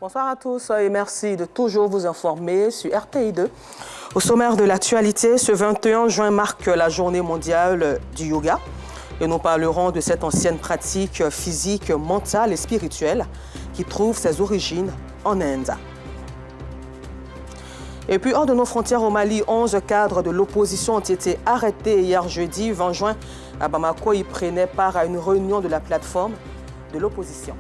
Bonsoir à tous et merci de toujours vous informer sur RTI2. Au sommaire de l'actualité, ce 21 juin marque la journée mondiale du yoga et nous parlerons de cette ancienne pratique physique, mentale et spirituelle qui trouve ses origines en Inde. Et puis, hors de nos frontières au Mali, 11 cadres de l'opposition ont été arrêtés hier jeudi 20 juin à Bamako. Ils prenaient part à une réunion de la plateforme de l'opposition.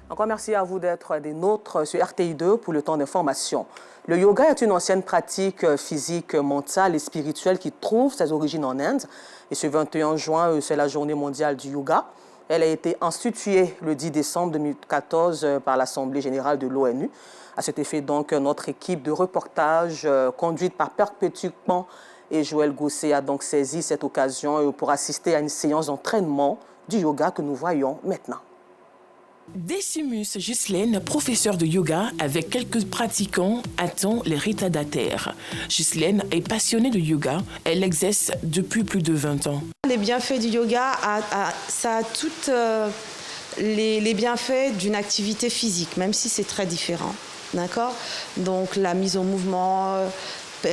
Encore merci à vous d'être des nôtres sur RTI2 pour le temps d'information. Le yoga est une ancienne pratique physique, mentale et spirituelle qui trouve ses origines en Inde. Et ce 21 juin, c'est la journée mondiale du yoga. Elle a été instituée le 10 décembre 2014 par l'Assemblée générale de l'ONU. À cet effet, donc, notre équipe de reportage conduite par Perpétue Pan et Joël Gosset a donc saisi cette occasion pour assister à une séance d'entraînement du yoga que nous voyons maintenant. Decimus Ghislaine, professeur de yoga avec quelques pratiquants, attend les retardataires. Ghislaine est passionnée de yoga. Elle exerce depuis plus de 20 ans. Les bienfaits du yoga, ça a tous les bienfaits d'une activité physique, même si c'est très différent. D'accord ? Donc la mise en mouvement,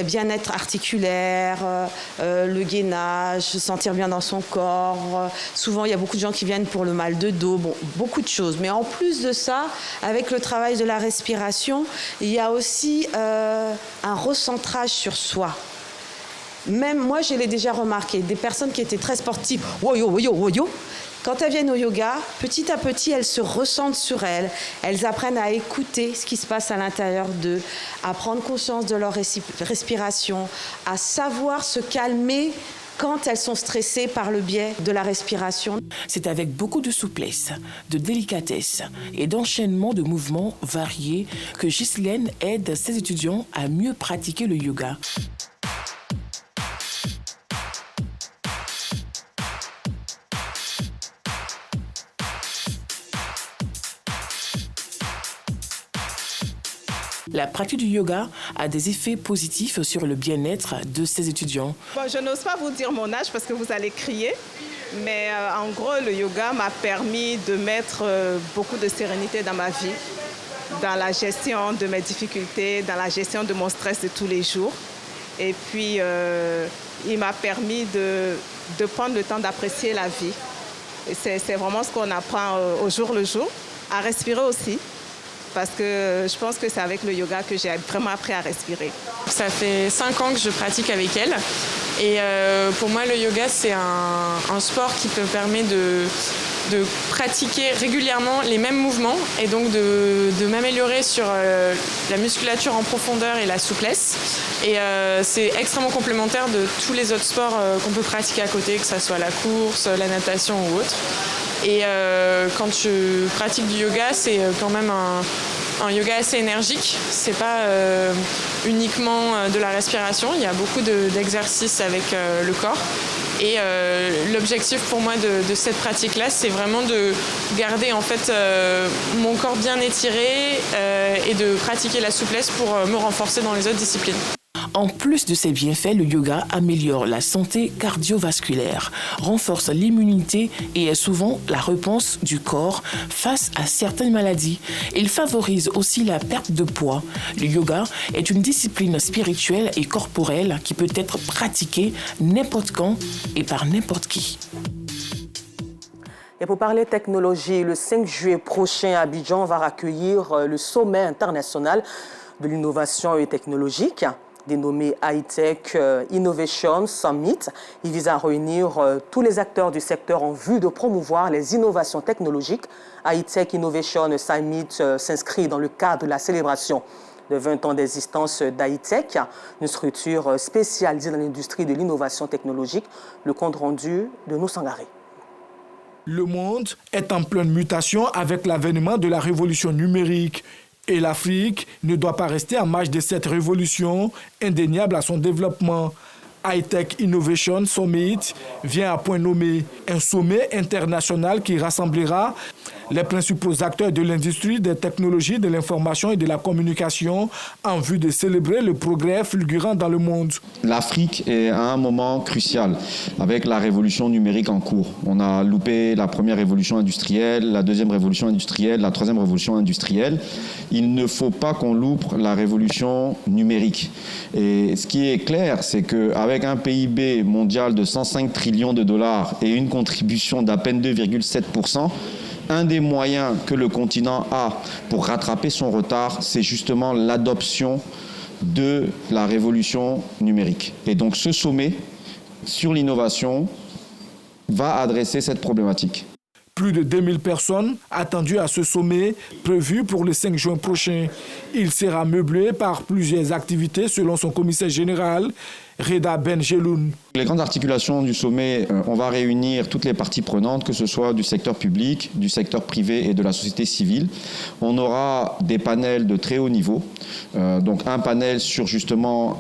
bien-être articulaire, le gainage, se sentir bien dans son corps. Souvent, il y a beaucoup de gens qui viennent pour le mal de dos, bon, beaucoup de choses. Mais en plus de ça, avec le travail de la respiration, il y a aussi un recentrage sur soi. Même moi, je l'ai déjà remarqué, des personnes qui étaient très sportives, woyo, quand elles viennent au yoga, petit à petit, elles se ressentent sur elles. Elles apprennent à écouter ce qui se passe à l'intérieur d'eux, à prendre conscience de leur respiration, à savoir se calmer quand elles sont stressées par le biais de la respiration. C'est avec beaucoup de souplesse, de délicatesse et d'enchaînement de mouvements variés que Ghislaine aide ses étudiants à mieux pratiquer le yoga. La pratique du yoga a des effets positifs sur le bien-être de ses étudiants. Bon, je n'ose pas vous dire mon âge parce que vous allez crier, mais en gros, le yoga m'a permis de mettre beaucoup de sérénité dans ma vie, dans la gestion de mes difficultés, dans la gestion de mon stress de tous les jours. Et puis, il m'a permis de prendre le temps d'apprécier la vie. Et c'est vraiment ce qu'on apprend au jour le jour, à respirer aussi. Parce que je pense que c'est avec le yoga que j'ai vraiment appris à respirer. Ça fait 5 ans que je pratique avec elle. Et pour moi, le yoga, c'est un sport qui me permet de pratiquer régulièrement les mêmes mouvements et donc de m'améliorer sur la musculature en profondeur et la souplesse. Et c'est extrêmement complémentaire de tous les autres sports qu'on peut pratiquer à côté, que ce soit la course, la natation ou autre. Et quand je pratique du yoga, c'est quand même un yoga assez énergique. C'est pas uniquement de la respiration. Il y a beaucoup d'exercices avec le corps. Et l'objectif pour moi de cette pratique-là, c'est vraiment de garder en fait mon corps bien étiré et de pratiquer la souplesse pour me renforcer dans les autres disciplines. En plus de ses bienfaits, le yoga améliore la santé cardiovasculaire, renforce l'immunité et est souvent la réponse du corps face à certaines maladies. Il favorise aussi la perte de poids. Le yoga est une discipline spirituelle et corporelle qui peut être pratiquée n'importe quand et par n'importe qui. Et pour parler technologie, le 5 juillet prochain à Abidjan, on va accueillir le sommet international de l'innovation et technologique, dénommé High-Tech Innovation Summit. Il vise à réunir tous les acteurs du secteur en vue de promouvoir les innovations technologiques. High-Tech Innovation Summit s'inscrit dans le cadre de la célébration de 20 ans d'existence d'High-Tech, une structure spécialisée dans l'industrie de l'innovation technologique. Le compte rendu de Noussangaré. Le monde est en pleine mutation avec l'avènement de la révolution numérique. Et l'Afrique ne doit pas rester en marge de cette révolution indéniable à son développement. High-Tech Innovation Summit vient à point nommé, un sommet international qui rassemblera les principaux acteurs de l'industrie, des technologies, de l'information et de la communication en vue de célébrer le progrès fulgurant dans le monde. L'Afrique est à un moment crucial avec la révolution numérique en cours. On a loupé la première révolution industrielle, la deuxième révolution industrielle, la troisième révolution industrielle. Il ne faut pas qu'on loupe la révolution numérique. Et ce qui est clair, c'est qu'avec un PIB mondial de 105 trillions de dollars et une contribution d'à peine 2,7%, un des moyens que le continent a pour rattraper son retard, c'est justement l'adoption de la révolution numérique. Et donc ce sommet sur l'innovation va adresser cette problématique. Plus de 2000 personnes attendues à ce sommet prévu pour le 5 juin prochain. Il sera meublé par plusieurs activités selon son commissaire général, Reda Benjeloun. Les grandes articulations du sommet, on va réunir toutes les parties prenantes, que ce soit du secteur public, du secteur privé et de la société civile. On aura des panels de très haut niveau, donc un panel sur justement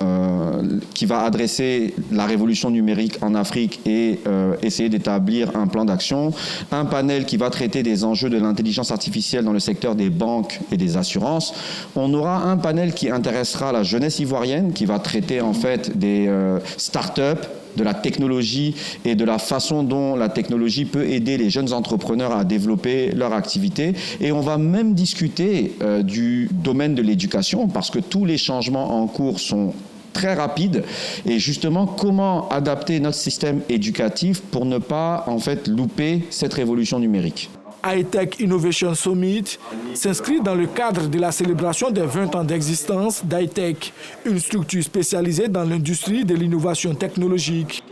qui va adresser la révolution numérique en Afrique et essayer d'établir un plan d'action. Un panel qui va traiter des enjeux de l'intelligence artificielle dans le secteur des banques et des assurances. On aura un panel qui intéressera la jeunesse ivoirienne, qui va traiter en fait des start-up, de la technologie et de la façon dont la technologie peut aider les jeunes entrepreneurs à développer leur activité. Et on va même discuter du domaine de l'éducation parce que tous les changements en cours sont très rapides et justement comment adapter notre système éducatif pour ne pas en fait louper cette révolution numérique. High-Tech Innovation Summit s'inscrit dans le cadre de la célébration des 20 ans d'existence d'High-Tech, une structure spécialisée dans l'industrie de l'innovation technologique.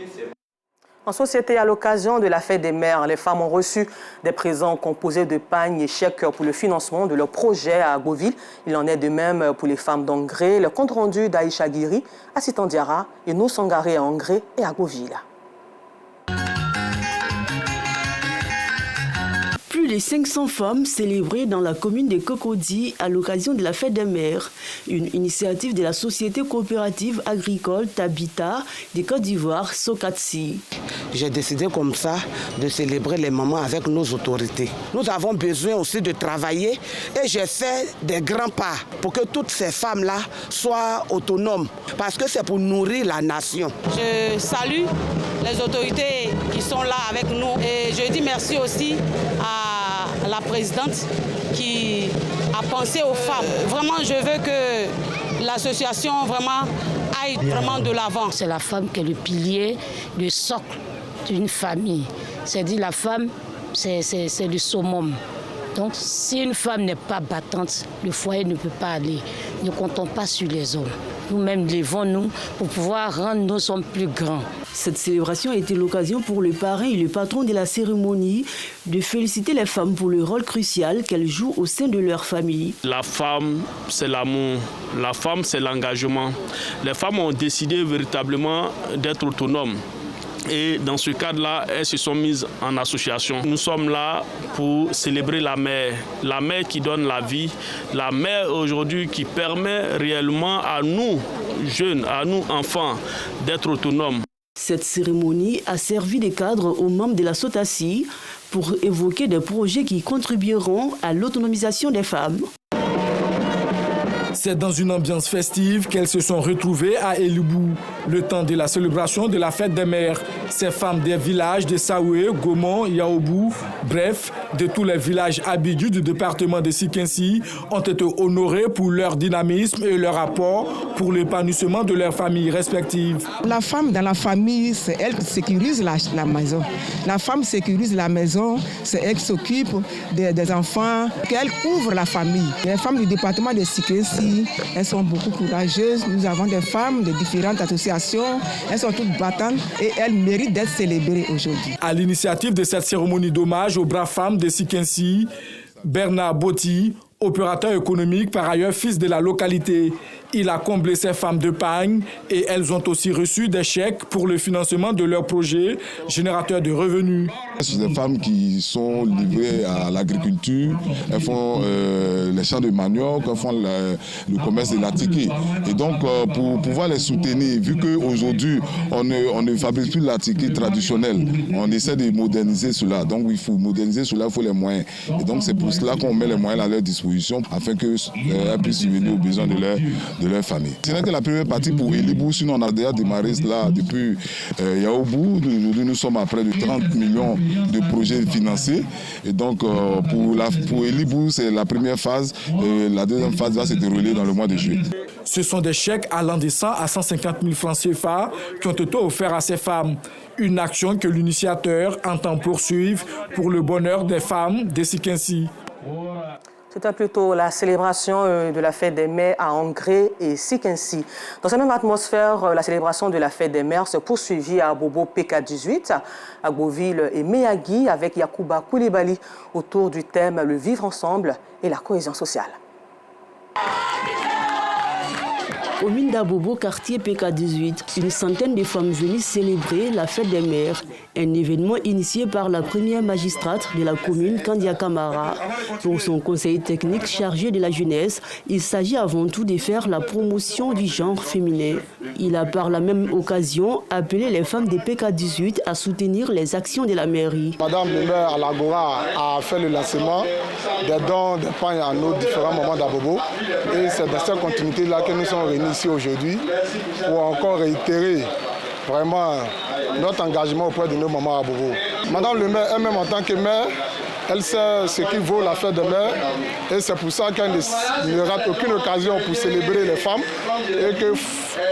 En société, à l'occasion de la fête des mères, les femmes ont reçu des présents composés de pagnes et chèques pour le financement de leurs projets à Agoville. Il en est de même pour les femmes d'Angré. Le compte rendu d'Aïcha Guiri, Assitan Diarra et nos Sangaré à Angré et à Agoville. Plus de 500 femmes célébrées dans la commune de Cocody à l'occasion de la fête des mères, une initiative de la société coopérative agricole Tabita de Côte d'Ivoire, Sokatsi. J'ai décidé comme ça de célébrer les mamans avec nos autorités. Nous avons besoin aussi de travailler et j'ai fait des grands pas pour que toutes ces femmes-là soient autonomes parce que c'est pour nourrir la nation. Je salue les autorités qui sont là avec nous et je dis merci aussi à la présidente qui a pensé aux femmes. Vraiment, je veux que l'association vraiment aille vraiment de l'avant. C'est la femme qui est le pilier, le socle d'une famille. C'est-à-dire la femme, c'est le summum. Donc si une femme n'est pas battante, le foyer ne peut pas aller. Ne comptons pas sur les hommes. Nous-mêmes levons-nous pour pouvoir rendre nos hommes plus grands. Cette célébration a été l'occasion pour le parrain et le patron de la cérémonie de féliciter les femmes pour le rôle crucial qu'elles jouent au sein de leur famille. La femme, c'est l'amour. La femme, c'est l'engagement. Les femmes ont décidé véritablement d'être autonomes. Et dans ce cadre-là, elles se sont mises en association. Nous sommes là pour célébrer la mère qui donne la vie, la mère aujourd'hui qui permet réellement à nous, jeunes, à nous, enfants, d'être autonomes. Cette cérémonie a servi de cadre aux membres de la SOTACI pour évoquer des projets qui contribueront à l'autonomisation des femmes. C'est dans une ambiance festive qu'elles se sont retrouvées à Elibou, le temps de la célébration de la fête des mères. Ces femmes des villages de Saoué, Gaumont, Yaoubou, bref, de tous les villages habitus du département de Sikinsi ont été honorées pour leur dynamisme et leur apport pour l'épanouissement de leurs familles respectives. La femme dans la famille, c'est elle qui sécurise la maison. La femme sécurise la maison, c'est elle qui s'occupe des enfants, qu'elle couvre la famille. Les femmes du département de Sikinsi, elles sont beaucoup courageuses. Nous avons des femmes de différentes associations. Elles sont toutes battantes et elles méritent d'être célébrées aujourd'hui. À l'initiative de cette cérémonie d'hommage aux braves femmes de Sikinsi, Bernard Botti, Opérateur économique, par ailleurs fils de la localité, il a comblé ces femmes de pagne et elles ont aussi reçu des chèques pour le financement de leurs projets générateurs de revenus. Ce sont des femmes qui sont livrées à l'agriculture, elles font les champs de manioc, elles font le commerce de l'attiqué. Et donc pour pouvoir les soutenir, vu qu'aujourd'hui on ne fabrique plus l'attiqué traditionnel, on essaie de moderniser cela. Donc il faut moderniser cela, il faut les moyens. Et donc c'est pour cela qu'on met les moyens à leur disposition afin qu'elles puissent subvenir aux besoins de leur famille. Ce n'est que la première partie pour Elibou, sinon on a déjà démarré cela depuis Yaoubou. Aujourd'hui nous sommes à près de 30 millions de projets financés. Et donc pour Elibou, c'est la première phase. La deuxième phase va se dérouler dans le mois de juillet. Ce sont des chèques allant de 100 à 150 000 francs CFA qui ont été offerts à ces femmes. Une action que l'initiateur entend poursuivre pour le bonheur des femmes de Sikensi. C'était plutôt la célébration de la fête des mères à Angré et Sikensi. Dans cette même atmosphère, la célébration de la fête des mères se poursuivit à Bobo PK18, à Beauville et Meyagui avec Yacouba Koulibaly autour du thème « Le vivre ensemble et la cohésion sociale ». Commune d'Abobo, quartier PK18, une centaine de femmes venues célébrer la fête des mères, un événement initié par la première magistrate de la commune, Kandia Kamara. Pour son conseil technique chargé de la jeunesse, il s'agit avant tout de faire la promotion du genre féminin. Il a par la même occasion appelé les femmes des PK18 à soutenir les actions de la mairie. Madame le maire à l'Agora a fait le lancement des dons de pain à nos différents moments d'Abobo et c'est dans cette continuité-là que nous sommes réunis ici aujourd'hui pour encore réitérer vraiment notre engagement auprès de nos mamans à Bobo. Madame le maire, elle-même en tant que maire, elle sait ce qui vaut la fête des mères et c'est pour ça qu'elle ne rate aucune occasion pour célébrer les femmes et que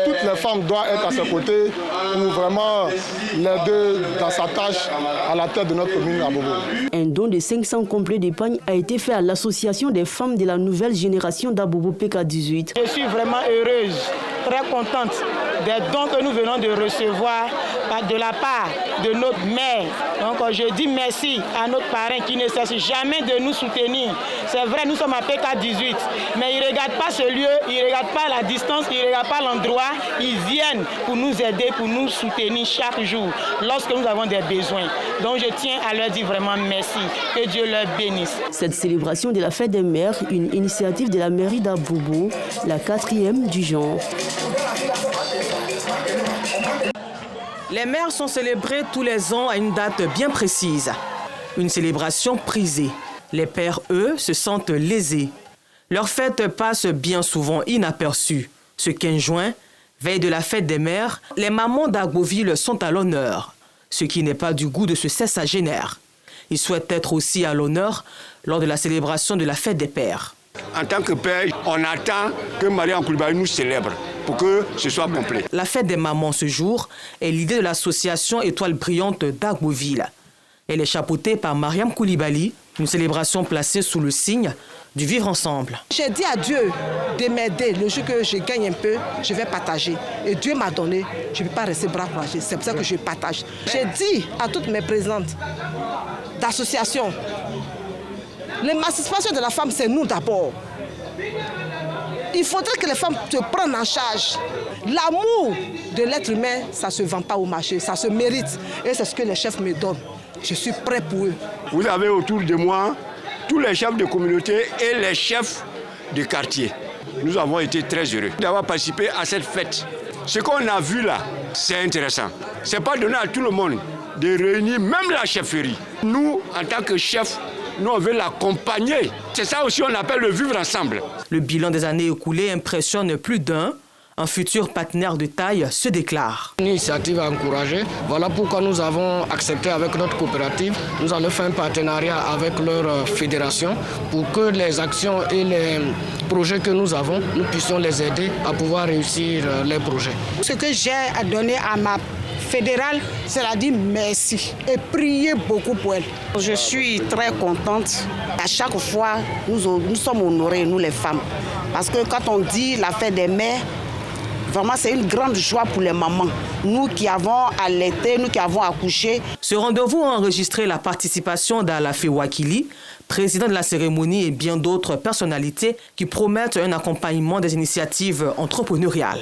toutes les femmes doivent être à ses côtés pour vraiment l'aider dans sa tâche à la tête de notre commune à Bobo. Un don de 500 complets d'épargne a été fait à l'association des femmes de la nouvelle génération d'Abobo PK18. Je suis vraiment heureuse, très contente des dons que nous venons de recevoir de la part de notre mère. Donc je dis merci à notre parrain qui ne cesse jamais de nous soutenir. C'est vrai, nous sommes à PK18, mais ils ne regardent pas ce lieu, ils ne regardent pas la distance, ils ne regardent pas l'endroit. Ils viennent pour nous aider, pour nous soutenir chaque jour lorsque nous avons des besoins. Donc je tiens à leur dire vraiment merci, que Dieu leur bénisse. Cette célébration de la fête des mères, une initiative de la mairie d'Abobo, la 4e du genre. Les mères sont célébrées tous les ans à une date bien précise. Une célébration prisée. Les pères, eux, se sentent lésés. Leur fête passe bien souvent inaperçue. Ce 15 juin, veille de la fête des mères, les mamans d'Agboville sont à l'honneur. Ce qui n'est pas du goût de ce sexagénaire. Ils souhaitent être aussi à l'honneur lors de la célébration de la fête des pères. En tant que père, on attend que Mariam Koulibaly nous célèbre pour que ce soit complet. La fête des mamans ce jour est l'idée de l'association Étoile Brillante d'Agboville. Elle est chapeautée par Mariam Koulibaly, une célébration placée sous le signe du vivre ensemble. J'ai dit à Dieu de m'aider. Le jour que je gagne un peu, je vais partager. Et Dieu m'a donné, je ne peux pas rester bras croisés. C'est pour ça que je partage. J'ai dit à toutes mes présidentes d'associations, l'émancipation de la femme, c'est nous d'abord. Il faudrait que les femmes se prennent en charge. L'amour de l'être humain, ça ne se vend pas au marché, ça se mérite. Et c'est ce que les chefs me donnent. Je suis prêt pour eux. Vous avez autour de moi tous les chefs de communauté et les chefs de quartier. Nous avons été très heureux d'avoir participé à cette fête. Ce qu'on a vu là, c'est intéressant. Ce n'est pas donné à tout le monde de réunir même la chefferie. Nous, en tant que chefs, nous, on veut l'accompagner. C'est ça aussi on appelle le vivre ensemble. Le bilan des années écoulées impressionne plus d'un. Un futur partenaire de taille se déclare. Une initiative à encourager. Voilà pourquoi nous avons accepté avec notre coopérative. Nous allons faire un partenariat avec leur fédération pour que les actions et les projets que nous avons, nous puissions les aider à pouvoir réussir les projets. Ce que j'ai à donner à ma fédérale, c'est à dire merci et prier beaucoup pour elle. Je suis très contente. À chaque fois, nous sommes honorés, nous les femmes. Parce que quand on dit la fête des mères, Vraiment, c'est une grande joie pour les mamans. Nous qui avons allaité, nous qui avons accouché. Ce rendez-vous a enregistré la participation d'Alafé Wakili, président de la cérémonie, et bien d'autres personnalités qui promettent un accompagnement des initiatives entrepreneuriales.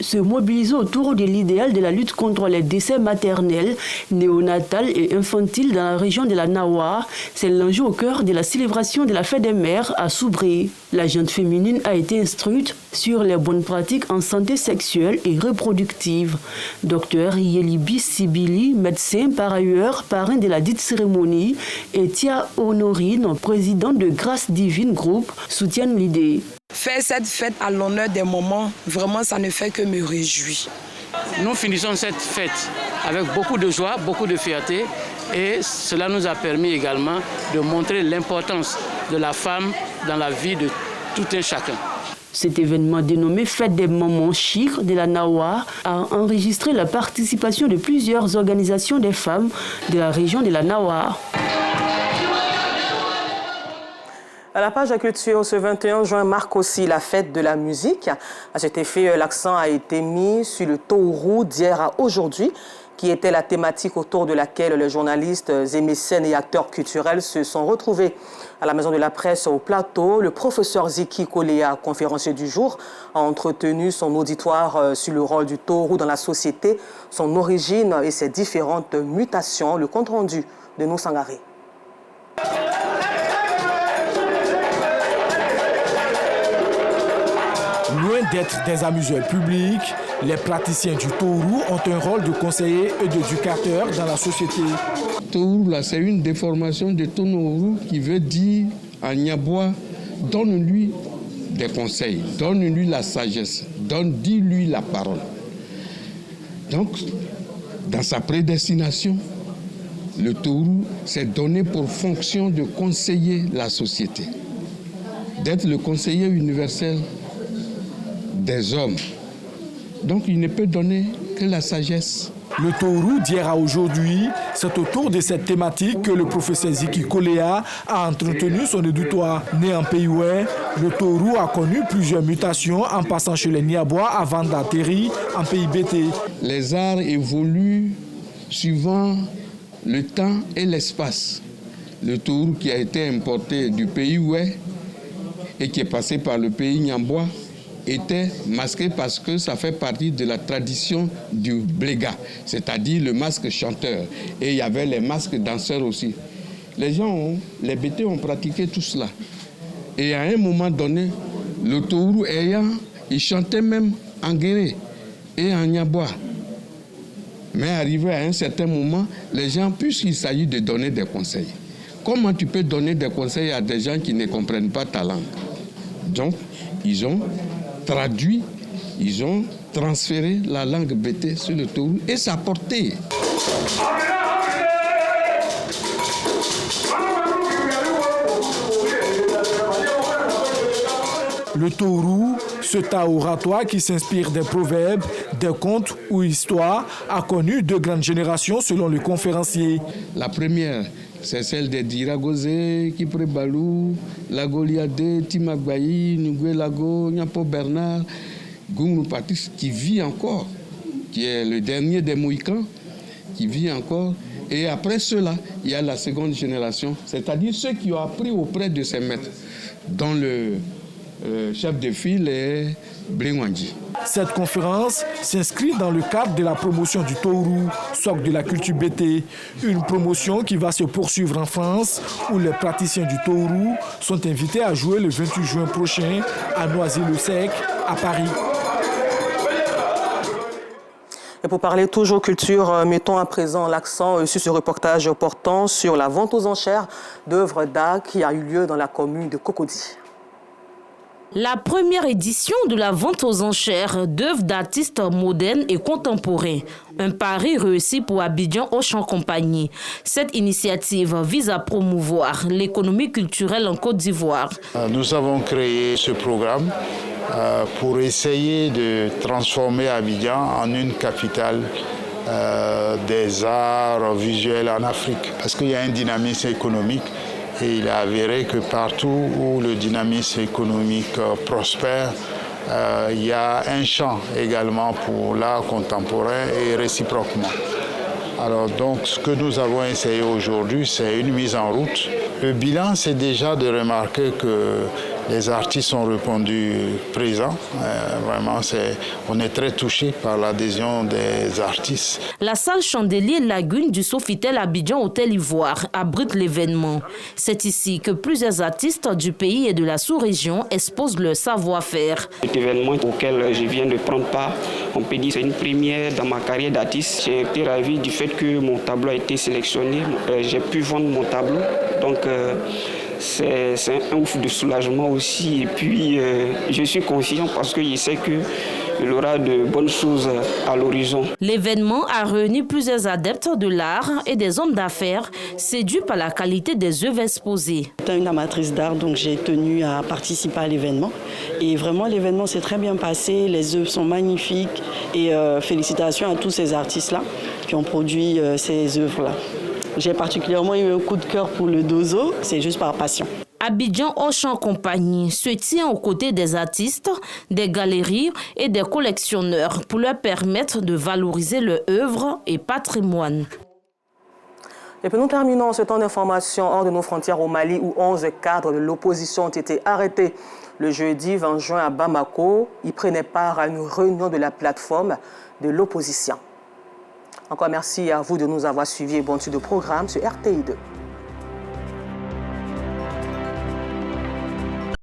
Se mobiliser autour de l'idéal de la lutte contre les décès maternels, néonatals et infantiles dans la région de la Nawa, c'est l'enjeu au cœur de la célébration de la fête des mères à Soubré. La jeune féminine a été instruite sur les bonnes pratiques en santé sexuelle et reproductive. Docteur Yelibi Sibili, médecin par ailleurs, parrain de la dite cérémonie, et Tia Honorine, président de Grâce Divine Group, soutiennent l'idée. Faire cette fête à l'honneur des mamans, vraiment, ça ne fait que me réjouir. Nous finissons cette fête avec beaucoup de joie, beaucoup de fierté, et cela nous a permis également de montrer l'importance de la femme dans la vie de tout un chacun. Cet événement dénommé Fête des mamans Chikr de la Nawa a enregistré la participation de plusieurs organisations des femmes de la région de la Nawa. À la page de culture, ce 21 juin marque aussi la fête de la musique. À cet effet, l'accent a été mis sur le Tourou d'hier à aujourd'hui, qui était la thématique autour de laquelle les journalistes et mécènes et acteurs culturels se sont retrouvés. À la Maison de la Presse au plateau, le professeur Ziki Kolea, conférencier du jour, a entretenu son auditoire sur le rôle du Tourou dans la société, son origine et ses différentes mutations. Le compte-rendu de nous Sangaré. Loin d'être des amuseurs publics, les praticiens du Tourou ont un rôle de conseiller et d'éducateur dans la société. Tourou, là, c'est une déformation de Tonoru qui veut dire à Nyabois, donne-lui des conseils, donne-lui la sagesse, dis-lui la parole. Donc, dans sa prédestination, le Tourou s'est donné pour fonction de conseiller la société, d'être le conseiller universel des hommes. Donc il ne peut donner que la sagesse. Le Tourou d'hier à aujourd'hui, c'est autour de cette thématique que le professeur Ziki Kolea a entretenu son auditoire. Né en Pays Oué, le Tourou a connu plusieurs mutations en passant chez les Niabois avant d'atterrir en Pays Bété. Les arts évoluent suivant le temps et l'espace. Le Tourou qui a été importé du Pays Oué et qui est passé par le pays Niabois était masqué parce que ça fait partie de la tradition du bléga, c'est-à-dire le masque chanteur. Et il y avait les masques danseurs aussi. Les Bétés ont pratiqué tout cela. Et à un moment donné, le Tourou il chantait même en guéré et en Niabois. Mais arrivé à un certain moment, les gens, puisqu'il s'agit de donner des conseils, comment tu peux donner des conseils à des gens qui ne comprennent pas ta langue? Donc, ils ont traduit, ils ont transféré la langue bété sur le Tourou et sa portée. Le Tourou, ce tas oratoire qui s'inspire des proverbes, des contes ou histoires, a connu deux grandes générations selon le conférencier. La première, c'est celle des Diragosé, Kiprebalou, Lagoliade, Timagbayi, Nugwe Lago, Nyapo Bernard, Goumou Patis, qui vit encore, qui est le dernier des Mohicans, qui vit encore. Et après cela, il y a la seconde génération, c'est-à-dire ceux qui ont appris auprès de ces maîtres, dont le chef de file est Blingwanji. Cette conférence s'inscrit dans le cadre de la promotion du Tourou, socle de la culture bété. Une promotion qui va se poursuivre en France, où les praticiens du Tourou sont invités à jouer le 28 juin prochain à Noisy-le-Sec, à Paris. Et pour parler toujours culture, mettons à présent l'accent sur ce reportage portant sur la vente aux enchères d'œuvres d'art qui a eu lieu dans la commune de Cocody. La première édition de la vente aux enchères d'œuvres d'artistes modernes et contemporains. Un pari réussi pour Abidjan Auchan Compagnie. Cette initiative vise à promouvoir l'économie culturelle en Côte d'Ivoire. Nous avons créé ce programme pour essayer de transformer Abidjan en une capitale des arts visuels en Afrique. Parce qu'il y a un dynamisme économique. Et il est avéré que partout où le dynamisme économique prospère, il y a un champ également pour l'art contemporain et réciproquement. Alors donc ce que nous avons essayé aujourd'hui, c'est une mise en route. Le bilan, c'est déjà de remarquer que les artistes ont répondu présents. Vraiment, on est très touchés par l'adhésion des artistes. La salle Chandelier Lagune du Sofitel Abidjan Hôtel Ivoire abrite l'événement. C'est ici que plusieurs artistes du pays et de la sous-région exposent leur savoir-faire. Cet événement auquel je viens de prendre part, on peut dire que c'est une première dans ma carrière d'artiste. J'ai été ravi du fait que mon tableau a été sélectionné. J'ai pu vendre mon tableau. Donc, c'est un ouf de soulagement aussi. Et puis, je suis confiant parce que je sais qu'il y aura de bonnes choses à l'horizon. L'événement a réuni plusieurs adeptes de l'art et des hommes d'affaires séduits par la qualité des œuvres exposées. Étant une amatrice d'art, donc j'ai tenu à participer à l'événement. Et vraiment, l'événement s'est très bien passé. Les œuvres sont magnifiques. Et félicitations à tous ces artistes-là qui ont produit ces œuvres-là. J'ai particulièrement eu un coup de cœur pour le Dozo, c'est juste par passion. Abidjan Auchan Compagnie se tient aux côtés des artistes, des galeries et des collectionneurs pour leur permettre de valoriser leur œuvre et patrimoine. Et puis nous terminons ce temps d'information hors de nos frontières au Mali où 11 cadres de l'opposition ont été arrêtés le jeudi 20 juin à Bamako. Ils prenaient part à une réunion de la plateforme de l'opposition. Encore merci à vous de nous avoir suivis et bon suite de programme sur RTI2.